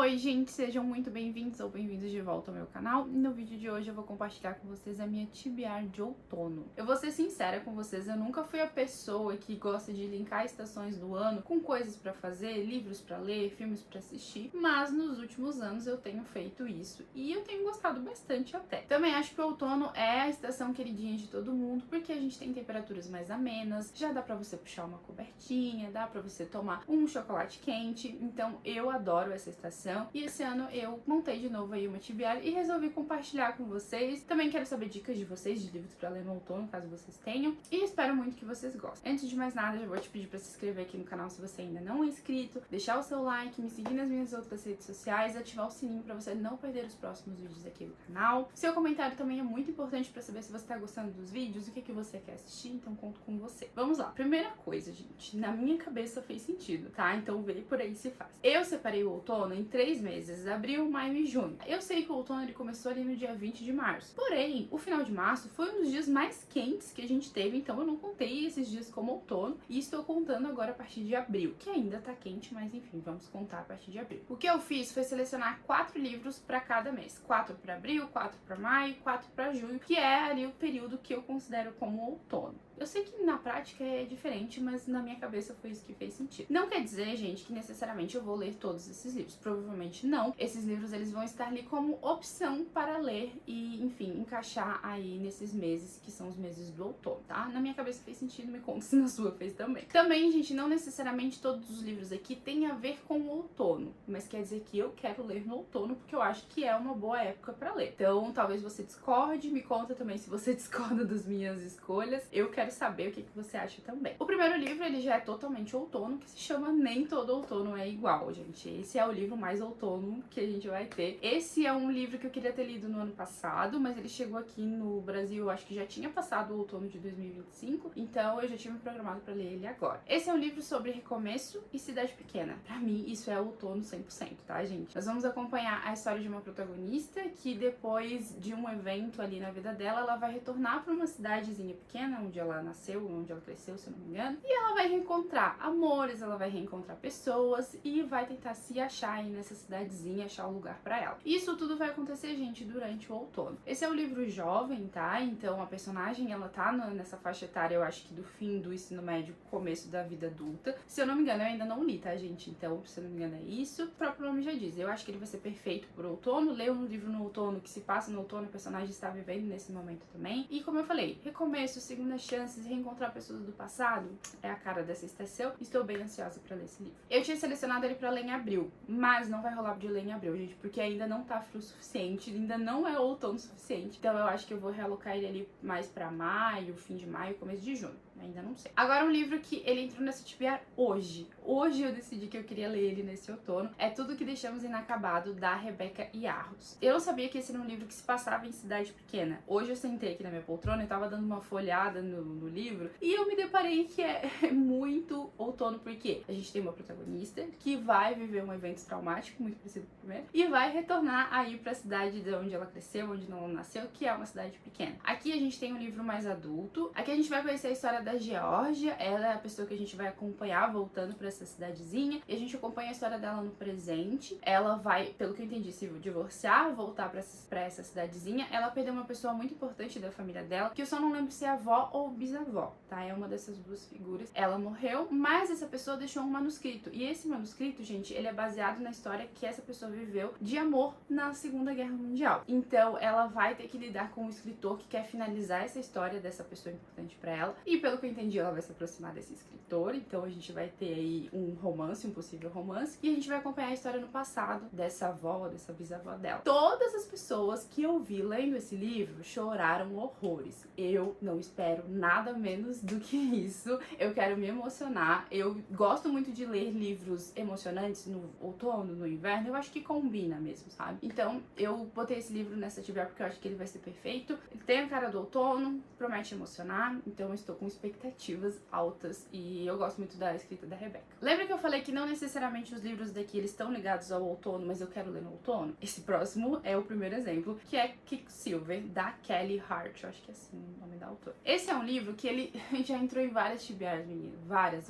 Oi gente, sejam muito bem-vindos ou bem-vindos de volta ao meu canal. E no vídeo de hoje eu vou compartilhar com vocês a minha TBR de outono. Eu vou ser sincera com vocês, eu nunca fui a pessoa que gosta de linkar estações do ano com coisas pra fazer, livros pra ler, filmes pra assistir, mas nos últimos anos eu tenho feito isso e eu tenho gostado bastante até. Também acho que o outono é a estação queridinha de todo mundo, porque a gente tem temperaturas mais amenas, já dá pra você puxar uma cobertinha, dá pra você tomar um chocolate quente, então eu adoro essa estação. E esse ano eu montei de novo aí uma TBR e resolvi compartilhar com vocês. Também quero saber dicas de vocês, de livros pra ler no outono, caso vocês tenham. E espero muito que vocês gostem. Antes de mais nada, já vou te pedir pra se inscrever aqui no canal se você ainda não é inscrito, deixar o seu like, me seguir nas minhas outras redes sociais, ativar o sininho pra você não perder os próximos vídeos aqui do canal. Seu comentário também é muito importante pra saber se você tá gostando dos vídeos, o que você quer assistir, então conto com você. Vamos lá. Primeira coisa, gente, na minha cabeça fez sentido, tá? Então vê por aí se faz. Eu separei o outono em 3 meses, abril, maio e junho. Eu sei que o outono ele começou ali no dia 20 de março. Porém, o final de março foi um dos dias mais quentes que a gente teve, então eu não contei esses dias como outono e estou contando agora a partir de abril, que ainda tá quente, mas enfim, vamos contar a partir de abril. O que eu fiz foi selecionar 4 livros para cada mês. 4 para abril, 4 para maio, 4 para junho, que é ali o período que eu considero como outono. Eu sei que na prática é diferente, mas na minha cabeça foi isso que fez sentido. Não quer dizer, gente, que necessariamente eu vou ler todos esses livros. Provavelmente não. Esses livros, eles vão estar ali como opção para ler e, enfim, encaixar aí nesses meses que são os meses do outono, tá? Na minha cabeça fez sentido, me conta se na sua fez também. Também, gente, não necessariamente todos os livros aqui têm a ver com o outono, mas quer dizer que eu quero ler no outono porque eu acho que é uma boa época para ler. Então, talvez você discorde, me conta também se você discorda das minhas escolhas. Eu quero saber o que você acha também. O primeiro livro, ele já é totalmente outono, que se chama Nem Todo Outono é Igual, gente. Esse é o livro mais outono que a gente vai ter. Esse é um livro que eu queria ter lido no ano passado, mas ele chegou aqui no Brasil, eu acho que já tinha passado o outono de 2025, então eu já tinha me programado pra ler ele agora. Esse é um livro sobre recomeço e cidade pequena. Pra mim, isso é outono 100%, tá, gente? Nós vamos acompanhar a história de uma protagonista que depois de um evento ali na vida dela, ela vai retornar pra uma cidadezinha pequena, onde ela nasceu, onde ela cresceu, se eu não me engano, e ela vai reencontrar amores, ela vai reencontrar pessoas e vai tentar se achar aí nessa cidadezinha, achar um lugar pra ela. Isso tudo vai acontecer, gente, durante o outono. Esse é um livro jovem, tá? Então a personagem, ela tá nessa faixa etária, eu acho que do fim do ensino médio, começo da vida adulta. Se eu não me engano, eu ainda não li, tá, gente? Então, se eu não me engano, é isso. O próprio nome já diz. Eu acho que ele vai ser perfeito pro outono. Leio um livro no outono que se passa no outono, o personagem está vivendo nesse momento também. E como eu falei, recomeço, segunda chance, reencontrar pessoas do passado, é a cara dessa estação. Estou bem ansiosa pra ler esse livro. Eu tinha selecionado ele pra ler em abril, mas não vai rolar de ler em abril, gente, porque ainda não tá frio o suficiente, ainda não é outono o suficiente. Então eu acho que eu vou realocar ele ali mais pra maio, fim de maio, começo de junho. Ainda não sei. Agora um livro que ele entrou nessa TBR hoje. Hoje eu decidi que eu queria ler ele nesse outono. É Tudo que Deixamos Inacabado, da Rebeca Yarros. Eu não sabia que esse era um livro que se passava em cidade pequena. Hoje eu sentei aqui na minha poltrona e tava dando uma folhada no livro e eu me deparei que é muito outono, porque a gente tem uma protagonista que vai viver um evento traumático, muito parecido com o primeiro, e vai retornar aí pra cidade de onde ela cresceu, onde ela nasceu, que é uma cidade pequena. Aqui a gente tem um livro mais adulto. Aqui a gente vai conhecer a história da Geórgia. Ela é a pessoa que a gente vai acompanhar voltando pra essa cidadezinha, e a gente acompanha a história dela no presente. Ela vai, pelo que eu entendi, se divorciar, voltar pra essa cidadezinha. Ela perdeu uma pessoa muito importante da família dela, que eu só não lembro se é avó ou bisavó, tá? É uma dessas duas figuras. Ela morreu, mas essa pessoa deixou um manuscrito, e esse manuscrito, gente, ele é baseado na história que essa pessoa viveu de amor na Segunda Guerra Mundial. Então ela vai ter que lidar com um escritor que quer finalizar essa história dessa pessoa importante pra ela, e pelo que eu entendi, ela vai se aproximar desse escritor, então a gente vai ter aí um romance, um possível romance, e a gente vai acompanhar a história no passado dessa avó, dessa bisavó dela. Todas as pessoas que eu vi lendo esse livro choraram horrores. Eu não espero nada menos do que isso. Eu quero me emocionar. Eu gosto muito de ler livros emocionantes no outono, no inverno. Eu acho que combina mesmo, sabe? Então eu botei esse livro nessa TBR porque eu acho que ele vai ser perfeito. Ele tem a cara do outono, promete emocionar, então eu estou com expectativa expectativas altas e eu gosto muito da escrita da Rebecca. Lembra que eu falei que não necessariamente os livros daqui eles estão ligados ao outono, mas eu quero ler no outono? Esse próximo é o primeiro exemplo, que é Quicksilver, da Kelly Hart, eu acho que é assim o nome da autora. Esse é um livro que ele já entrou em várias TBRs, menina, várias,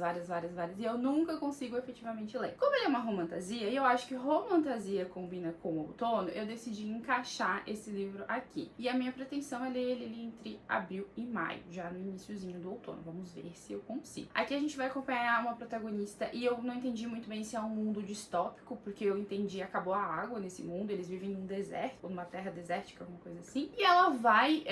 e eu nunca consigo efetivamente ler. Como ele é uma romantasia, e eu acho que romantasia combina com o outono, eu decidi encaixar esse livro aqui. E a minha pretensão é ler ele entre abril e maio, já no iniciozinho do outono. Vamos ver se eu consigo. Aqui a gente vai acompanhar uma protagonista e eu não entendi muito bem se é um mundo distópico, porque eu entendi acabou a água nesse mundo, eles vivem num deserto, ou numa terra desértica, alguma coisa assim. E ela vai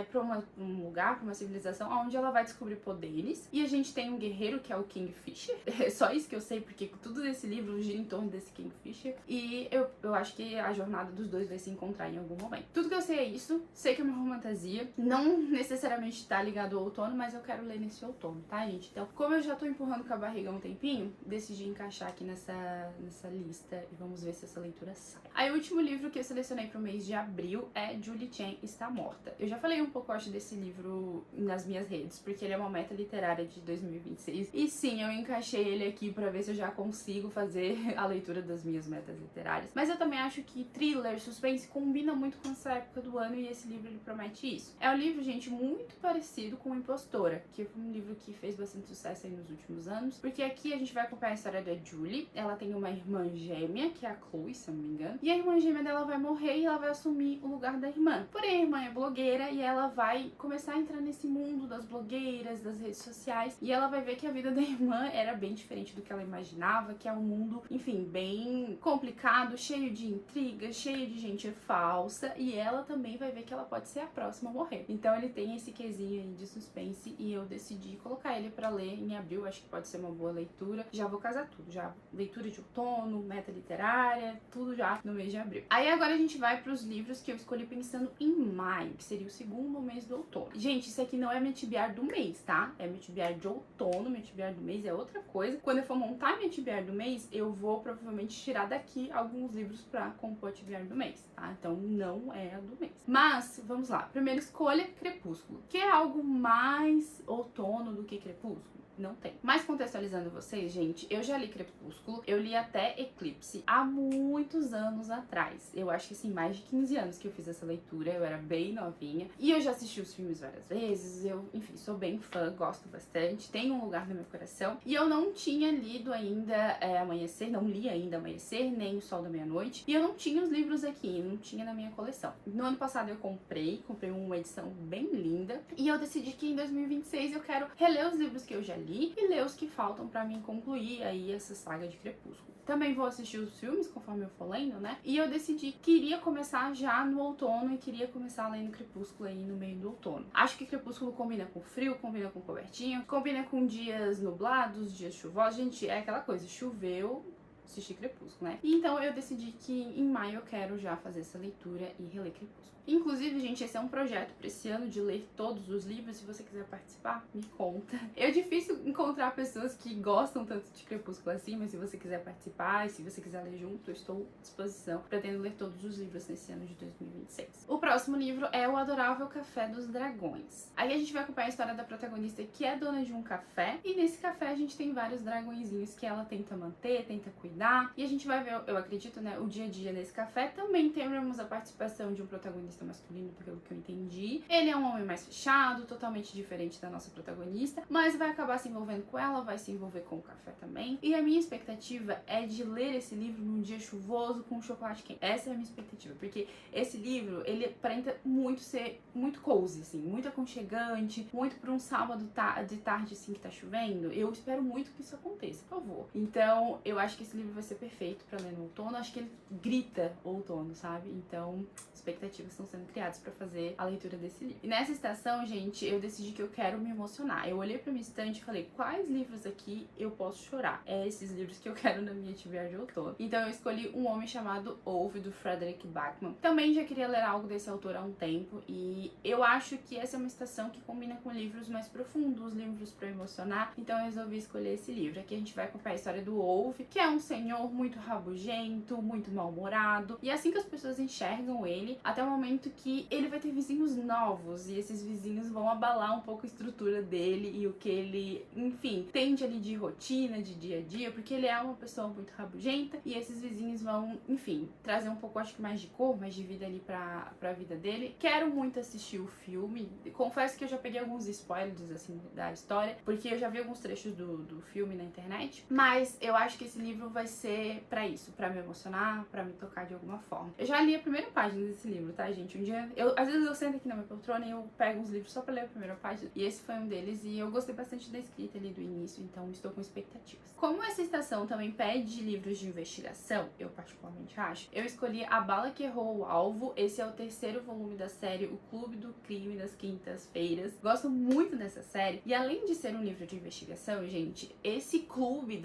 pra um lugar, pra uma civilização, onde ela vai descobrir poderes. E a gente tem um guerreiro que é o Kingfisher. É só isso que eu sei, porque tudo desse livro gira em torno desse Kingfisher. E eu acho que a jornada dos dois vai se encontrar em algum momento. Tudo que eu sei é isso. Sei que é uma fantasia. Não necessariamente tá ligado ao outono, mas eu quero ler nesse outono, tá, gente? Então, como eu já tô empurrando com a barriga há um tempinho, decidi encaixar aqui nessa lista e vamos ver se essa leitura sai. Aí, o último livro que eu selecionei pro mês de abril é Julie Chen Está Morta. Eu já falei um pouco, eu acho, desse livro nas minhas redes, porque ele é uma meta literária de 2026. E sim, eu encaixei ele aqui pra ver se eu já consigo fazer a leitura das minhas metas literárias. Mas eu também acho que thriller, suspense combina muito com essa época do ano e esse livro ele promete isso. É um livro, gente, muito parecido com Impostora, que foi um livro que fez bastante sucesso aí nos últimos anos, porque aqui a gente vai acompanhar a história da Julie. Ela tem uma irmã gêmea, que é a Chloe, se eu não me engano, e a irmã gêmea dela vai morrer e ela vai assumir o lugar da irmã. Porém, a irmã é blogueira e ela vai começar a entrar nesse mundo das blogueiras, das redes sociais, e ela vai ver que a vida da irmã era bem diferente do que ela imaginava, que é um mundo, enfim, bem complicado, cheio de intrigas, cheio de gente falsa, e ela também vai ver que ela pode ser a próxima a morrer. Então ele tem esse quesinho aí de suspense e eu decidi colocar ele pra ler em abril, acho que pode ser uma boa leitura. Já vou casar tudo, já leitura de outono, meta literária, tudo já no mês de abril. Aí agora a gente vai pros livros que eu escolhi pensando em maio, que seria o segundo mês do outono. Gente, isso aqui não é minha TBR do mês, tá? É minha TBR de outono, minha TBR do mês é outra coisa. Quando eu for montar minha TBR do mês, eu vou provavelmente tirar daqui alguns livros pra compor a TBR do mês, tá? Então não é a do mês. Mas, vamos lá. Primeira escolha, Crepúsculo. Que é algo mais outono do que Crepúsculo? Não tem. Mas contextualizando vocês, gente, eu já li Crepúsculo, eu li até Eclipse há muitos anos atrás. Eu acho que assim, mais de 15 anos que eu fiz essa leitura, eu era bem novinha. E eu já assisti os filmes várias vezes, eu, enfim, sou bem fã, gosto bastante, tem um lugar no meu coração. E eu não tinha lido ainda Amanhecer, não li ainda Amanhecer, nem O Sol da Meia-Noite. E eu não tinha os livros aqui, não tinha na minha coleção. No ano passado eu comprei uma edição bem linda. E eu decidi que em 2026 eu quero reler os livros que eu já li e ler os que faltam pra mim concluir aí essa saga de Crepúsculo. Também vou assistir os filmes conforme eu for lendo, né? E eu decidi que iria começar já no outono e queria começar lendo Crepúsculo aí no meio do outono. Acho que Crepúsculo combina com frio, combina com cobertinha, combina com dias nublados, dias chuvosos. Gente, é aquela coisa, choveu, assisti Crepúsculo, né? E então eu decidi que em maio eu quero já fazer essa leitura e reler Crepúsculo. Inclusive, gente, esse é um projeto para esse ano de ler todos os livros. Se você quiser participar, me conta. É difícil encontrar pessoas que gostam tanto de Crepúsculo assim, mas se você quiser participar e se você quiser ler junto, eu estou à disposição. Pretendo ler todos os livros nesse ano de 2026. O próximo livro é O Adorável Café dos Dragões. Aí a gente vai acompanhar a história da protagonista que é dona de um café, e nesse café a gente tem vários dragõezinhos que ela tenta manter, tenta cuidar, e a gente vai ver, eu acredito, né, o dia a dia nesse café. Também temos a participação de um protagonista masculino, pelo que eu entendi. Ele é um homem mais fechado, totalmente diferente da nossa protagonista, mas vai acabar se envolvendo com ela, vai se envolver com o café também. E a minha expectativa é de ler esse livro num dia chuvoso com chocolate quente. Essa é a minha expectativa, porque esse livro, ele aparenta muito ser muito cozy, assim, muito aconchegante, muito pra um sábado de tarde, assim, que tá chovendo. Eu espero muito que isso aconteça, por favor. Então, eu acho que esse livro vai ser perfeito pra ler no outono. Acho que ele grita outono, sabe? Então, expectativas estão sendo criadas pra fazer a leitura desse livro. E nessa estação, gente, eu decidi que eu quero me emocionar. Eu olhei pra minha estante e falei, quais livros aqui eu posso chorar? É esses livros que eu quero na minha TBR de outono. Então eu escolhi Um Homem Chamado Ove, do Frederick Backman. Também já queria ler algo desse autor há um tempo, e eu acho que essa é uma estação que combina com livros mais profundos, livros pra emocionar, então eu resolvi escolher esse livro. Aqui a gente vai acompanhar a história do Ove, que é um senhor muito rabugento, muito mal-humorado, e é assim que as pessoas enxergam ele, até o momento que ele vai ter vizinhos novos, e esses vizinhos vão abalar um pouco a estrutura dele e o que ele, enfim, tende ali de rotina, de dia a dia, porque ele é uma pessoa muito rabugenta, e esses vizinhos vão, enfim, trazer um pouco, acho que mais de cor, mais de vida ali pra vida dele. Quero muito assistir o filme, confesso que eu já peguei alguns spoilers, assim, da história, porque eu já vi alguns trechos do filme na internet, mas eu acho que esse livro vai ser pra isso, pra me emocionar, pra me tocar de alguma forma. Eu já li a primeira página desse livro, tá, gente? Um dia, às vezes eu sento aqui na minha poltrona e eu pego uns livros só pra ler a primeira página, e esse foi um deles, e eu gostei bastante da escrita ali do início, então estou com expectativas. Como essa estação também pede livros de investigação, eu particularmente acho, eu escolhi A Bala que Errou o Alvo. Esse é o terceiro volume da série O Clube do Crime das Quintas-Feiras. Gosto muito dessa série, e além de ser um livro de investigação, gente, esse clube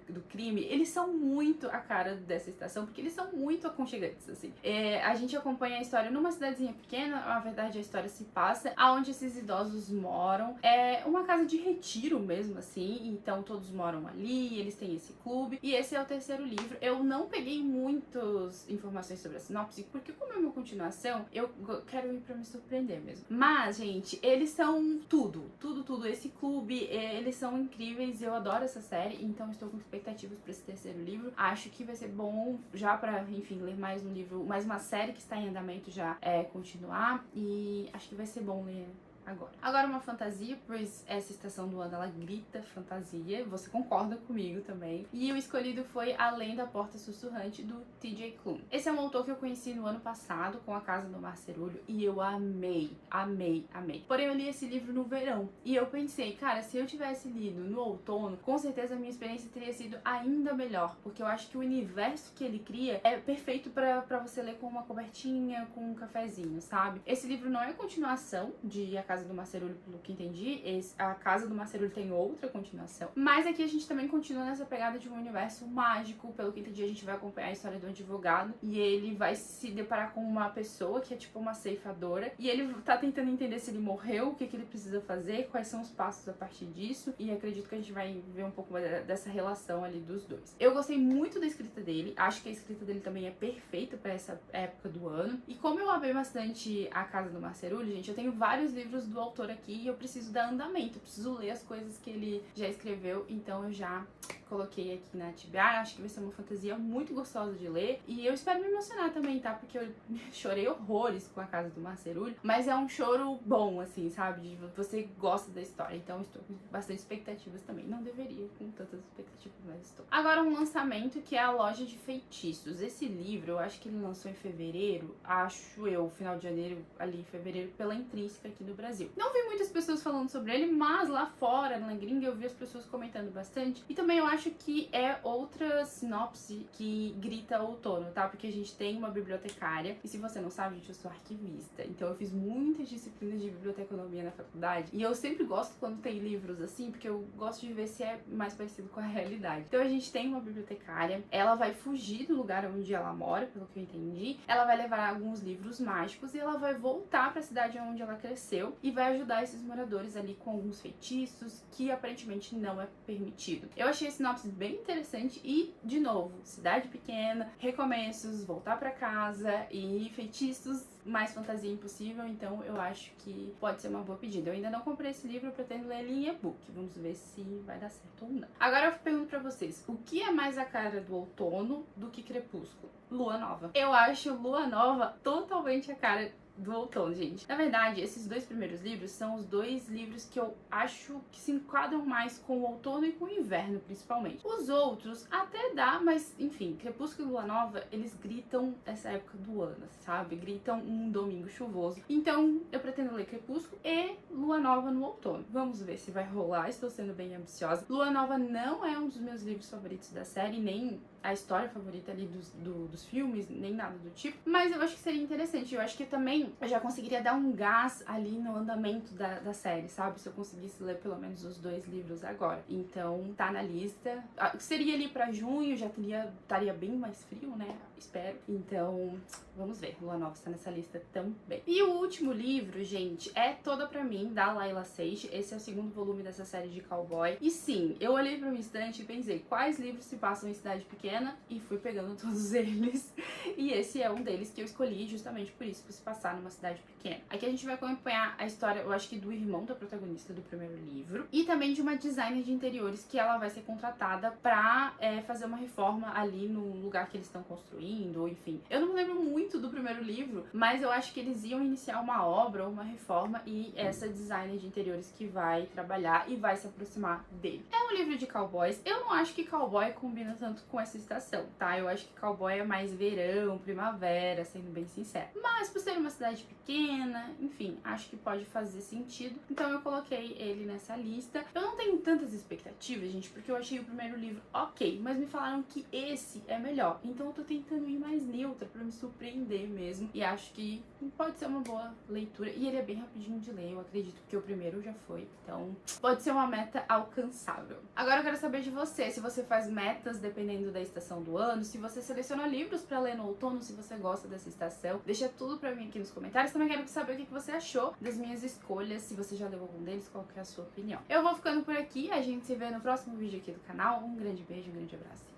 do crime, eles são muito a cara dessa estação, porque eles são muito aconchegantes, assim. A gente acompanha a história numa cidadezinha pequena, na verdade a história se passa aonde esses idosos moram. É uma casa de retiro mesmo, assim, então todos moram ali, eles têm esse clube, e esse é o terceiro livro. Eu não peguei muitas informações sobre a sinopse, porque como é uma continuação, eu quero ir pra me surpreender mesmo. Mas, gente, eles são tudo. Esse clube, eles são incríveis, eu adoro essa série, então estou com expectativas pra esse terceiro livro. Acho que vai ser bom já pra, enfim, ler mais um livro, mais uma série que está em andamento já continuar, e acho que vai ser bom ler Agora uma fantasia, pois essa estação do ano ela grita fantasia, você concorda comigo também. E o escolhido foi Além da Porta Sussurrante, do T.J. Klune. Esse é um autor que eu conheci no ano passado com A Casa do Marcerulho e eu amei. Porém eu li esse livro no verão e eu pensei, cara, se eu tivesse lido no outono, com certeza a minha experiência teria sido ainda melhor, porque eu acho que o universo que ele cria é perfeito pra você ler com uma cobertinha, com um cafezinho, sabe? Esse livro não é continuação de A Casa do Marcerulho, pelo que entendi. A Casa do Marcerulho tem outra continuação, mas aqui a gente também continua nessa pegada de um universo mágico. Pelo que entendi, a gente vai acompanhar a história do advogado e ele vai se deparar com uma pessoa que é tipo uma ceifadora, e ele tá tentando entender se ele morreu, o que ele precisa fazer, quais são os passos a partir disso, e acredito que a gente vai ver um pouco dessa relação ali dos dois. Eu gostei muito da escrita dele, acho que a escrita dele também é perfeita pra essa época do ano, e como eu amei bastante A Casa do Marcerulho, gente, eu tenho vários livros do autor aqui e eu preciso dar andamento, eu preciso ler as coisas que ele já escreveu, então eu já coloquei aqui na TBR. Acho que vai ser uma fantasia muito gostosa de ler, e eu espero me emocionar também, tá? Porque eu chorei horrores com A Casa do Marcerulho, mas é um choro bom, assim, sabe? Você gosta da história, então estou com bastante expectativas também. Não deveria com tantas expectativas, mas estou. Agora um lançamento que é A Loja de Feitiços. Esse livro, eu acho que ele lançou em fevereiro, acho eu, final de janeiro, ali em fevereiro, pela Intrínseca aqui no Brasil. Não vi muitas pessoas falando sobre ele, mas lá fora, na gringa, eu vi as pessoas comentando bastante, e também eu acho que é outra sinopse que grita outono, tá? Porque a gente tem uma bibliotecária, e se você não sabe, gente, eu sou arquivista, então eu fiz muitas disciplinas de biblioteconomia na faculdade, e eu sempre gosto quando tem livros assim, porque eu gosto de ver se é mais parecido com a realidade. Então a gente tem uma bibliotecária, ela vai fugir do lugar onde ela mora, pelo que eu entendi, ela vai levar alguns livros mágicos e ela vai voltar pra cidade onde ela cresceu e vai ajudar esses moradores ali com alguns feitiços que aparentemente não é permitido. Eu achei a sinopse bem interessante e, de novo, cidade pequena, recomeços, voltar pra casa e feitiços, mais fantasia impossível, então eu acho que pode ser uma boa pedida. Eu ainda não comprei esse livro, eu pretendo ler ele em e-book, vamos ver se vai dar certo ou não. Agora eu pergunto pra vocês, o que é mais a cara do outono do que Crepúsculo? Lua Nova. Eu acho Lua Nova totalmente a cara do outono, gente. Na verdade, esses dois primeiros livros são os dois livros que eu acho que se enquadram mais com o outono e com o inverno, principalmente. Os outros até dá, mas enfim, Crepúsculo e Lua Nova, eles gritam essa época do ano, sabe? Gritam um domingo chuvoso. Então, eu pretendo ler Crepúsculo e Lua Nova no outono. Vamos ver se vai rolar, estou sendo bem ambiciosa. Lua Nova não é um dos meus livros favoritos da série, nem a história favorita ali dos filmes, nem nada do tipo, mas eu acho que seria interessante. Eu acho que também eu já conseguiria dar um gás ali no andamento da série, sabe? Se eu conseguisse ler pelo menos os 2 livros agora. Então, tá na lista. Seria ali pra junho, já estaria bem mais frio, né? Espero. Então, vamos ver. Lua Nova está nessa lista também. E o último livro, gente, é Toda Pra Mim, da Layla Sage. Esse é o 2º volume dessa série de cowboy. E sim, eu olhei pra minha estante e pensei, quais livros se passam em cidade pequena? E fui pegando todos eles. E esse é um deles que eu escolhi justamente por isso, por se passar numa cidade pequena. Aqui a gente vai acompanhar a história, eu acho que do irmão da protagonista do primeiro livro. E também de uma designer de interiores que ela vai ser contratada pra fazer uma reforma ali no lugar que eles estão construindo, ou enfim. Eu não me lembro muito do primeiro livro, mas eu acho que eles iam iniciar uma obra ou uma reforma e essa designer de interiores que vai trabalhar e vai se aproximar dele. É um livro de cowboys. Eu não acho que cowboy combina tanto com essa estação, tá? Eu acho que cowboy é mais verão, primavera, sendo bem sincero. Mas por ser uma cidade pequena, enfim, acho que pode fazer sentido. Então eu coloquei ele nessa lista. Eu não tenho tantas expectativas, gente, porque eu achei o primeiro livro ok, mas me falaram que esse é melhor. Então eu tô tentando ir mais neutra pra me surpreender mesmo. E acho que pode ser uma boa leitura. E ele é bem rapidinho de ler, eu acredito que o primeiro já foi. Então pode ser uma meta alcançável. Agora eu quero saber de você, se você faz metas dependendo da estação do ano, se você seleciona livros pra ler no outono, se você gosta dessa estação. Deixa tudo pra mim aqui nos comentários. Também quero saber o que você achou das minhas escolhas, se você já leu algum deles, qual que é a sua opinião. Eu vou ficando por aqui, a gente se vê no próximo vídeo aqui do canal. Um grande beijo, um grande abraço.